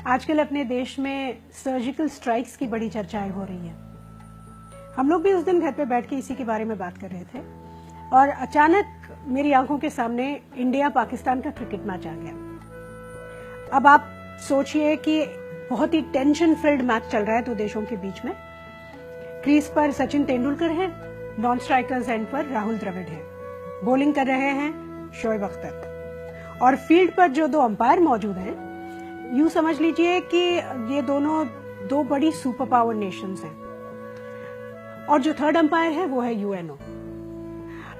आजकल अपने देश में सर्जिकल स्ट्राइक्स की बड़ी चर्चाएं हो रही हैं। हम लोग भी उस दिन घर पे बैठ के इसी के बारे में बात कर रहे थे और अचानक मेरी आंखों के सामने इंडिया पाकिस्तान का क्रिकेट मैच आ गया। अब आप सोचिए कि बहुत ही टेंशन फिल्ड मैच चल रहा है दो देशों के बीच में। क्रीज पर सचिन तेंदुलकर है, नॉन स्ट्राइकर्स एंड पर राहुल द्रविड़ है, बॉलिंग कर रहे हैं शोएब अख्तर और फील्ड पर जो दो अंपायर मौजूद हैं, यूं समझ लीजिए कि ये दोनों दो बड़ी सुपर पावर नेशंस हैं और जो थर्ड अंपायर है वो है यूएनओ।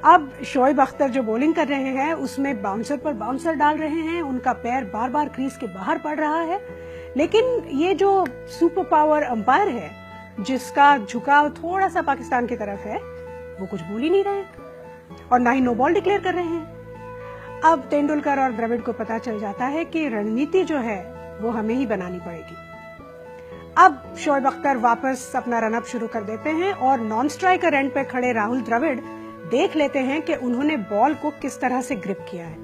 अब शोएब अख्तर जो बॉलिंग कर रहे हैं उसमें बाउंसर पर बाउंसर डाल रहे हैं, उनका पैर बार बार क्रीज के बाहर पड़ रहा है, लेकिन ये जो सुपर पावर अंपायर है जिसका झुकाव थोड़ा सा पाकिस्तान की तरफ है, वो कुछ बोल ही नहीं रहे और ना ही नो बॉल डिक्लेयर कर रहे हैं। अब तेंदुलकर और द्रविड़ को पता चल जाता है कि रणनीति जो है वो हमें ही बनानी पड़ेगी। अब शोएब अख्तर वापस अपना रनअप शुरू कर देते हैं और नॉन स्ट्राइकर एंड पे खड़े राहुल द्रविड़ देख लेते हैं कि उन्होंने बॉल को किस तरह से ग्रिप किया है।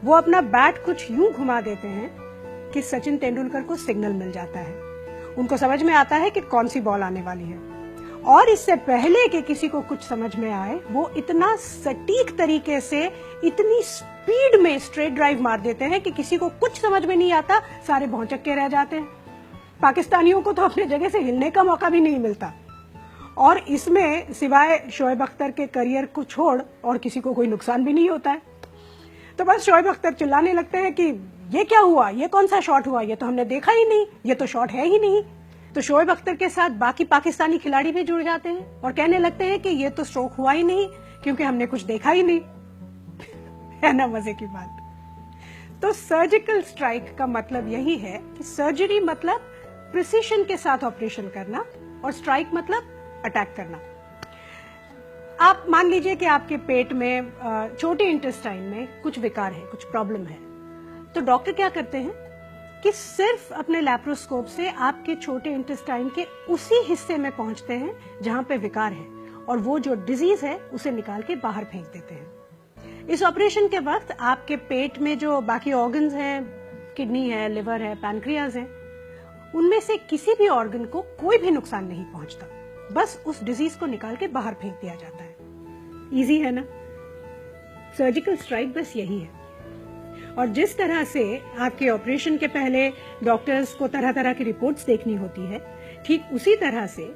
वो अपना बैट कुछ यूं घुमा देते हैं कि सचिन तेंदुलकर को सिग्नल मिल जाता है। उनको समझ में आता है कि कौन सी बॉल आने वाली है और इससे पहले कि किसी को कुछ समझ में आए वो इतना सटीक तरीके से, इतनी स्पीड में स्ट्रेट ड्राइव मार देते हैं कि किसी को कुछ समझ में नहीं आता, सारे भौंचक के रह जाते हैं। पाकिस्तानियों को तो अपने जगह से हिलने का मौका भी नहीं मिलता और इसमें सिवाय शोएब अख्तर के करियर को छोड़ और किसी को कोई नुकसान भी नहीं होता है। तो बस शोएब अख्तर चिल्लाने लगते हैं कि ये क्या हुआ, ये कौन सा शॉट हुआ, ये तो हमने देखा ही नहीं, ये तो शॉट है ही नहीं। तो शोएब अख्तर के साथ बाकी पाकिस्तानी खिलाड़ी भी जुड़ जाते हैं और कहने लगते हैं कि ये तो स्ट्रोक हुआ ही नहीं क्योंकि हमने कुछ देखा ही नहीं। है ना मजे की बात। तो सर्जिकल स्ट्राइक का मतलब यही है कि सर्जरी मतलब प्रिसीशन के साथ ऑपरेशन करना और स्ट्राइक मतलब अटैक करना। आप मान लीजिए कि आपके पेट में, छोटे इंटेस्टाइन में कुछ विकार है, कुछ प्रॉब्लम है, तो डॉक्टर क्या करते हैं कि सिर्फ अपने लैप्रोस्कोप से आपके छोटे इंटेस्टाइन के उसी हिस्से में पहुंचते हैं जहां पे विकार है और वो जो डिजीज है उसे निकाल के बाहर फेंक देते हैं। इस ऑपरेशन के वक्त आपके पेट में जो बाकी ऑर्गन्स हैं, किडनी है, लिवर है, पैनक्रियाज है, उनमें से किसी भी ऑर्गन को कोई भी नुकसान नहीं पहुंचता, बस उस डिजीज को निकाल के बाहर फेंक दिया जाता है। इजी है ना। सर्जिकल स्ट्राइक बस यही है। और जिस तरह से आपके ऑपरेशन के पहले डॉक्टर्स को तरह तरह की रिपोर्ट्स देखनी होती है, ठीक उसी तरह से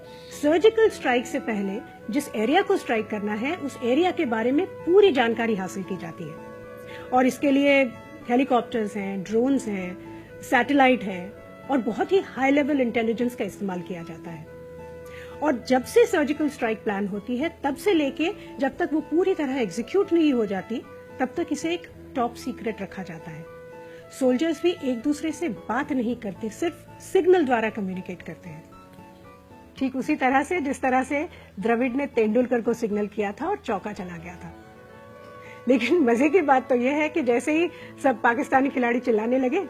सर्जिकल स्ट्राइक से पहले जिस एरिया को स्ट्राइक करना है उस एरिया के बारे में पूरी जानकारी हासिल की जाती है और इसके लिए हेलीकॉप्टर्स हैं, ड्रोन्स हैं, सैटेलाइट है और बहुत ही हाई लेवल इंटेलिजेंस का इस्तेमाल किया जाता है। और जब से सर्जिकल स्ट्राइक प्लान होती है तब से लेके जब तक वो पूरी तरह एग्जीक्यूट नहीं हो जाती तब तक इसे एक टॉप सीक्रेट रखा जाता है। सोल्जर्स भी एक दूसरे से बात नहीं करते, सिर्फ सिग्नल द्वारा कम्युनिकेट करते हैं। ठीक उसी तरह से जिस तरह से द्रविड़ ने तेंदुलकर को सिग्नल किया था और चौका चला गया था। लेकिन मजे की बात तो यह है कि जैसे ही सब पाकिस्तानी खिलाड़ी चिल्लाने लगे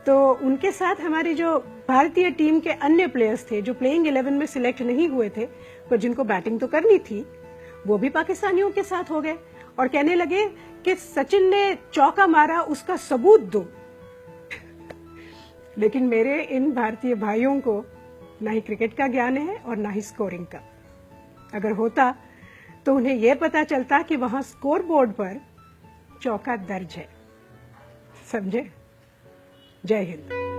तो उनके साथ हमारी जो भारतीय टीम के अन्य प्लेयर्स थे जो प्लेइंग 11 में सिलेक्ट नहीं हुए थे पर जिनको बैटिंग तो करनी थी, वो भी पाकिस्तानियों के साथ हो गए और कहने लगे कि सचिन ने चौका मारा, उसका सबूत दो। लेकिन मेरे इन भारतीय भाइयों को ना ही क्रिकेट का ज्ञान है और ना ही स्कोरिंग का। अगर होता तो उन्हें यह पता चलता कि वहां स्कोर बोर्ड पर चौका दर्ज है। समझे? जय हिंद।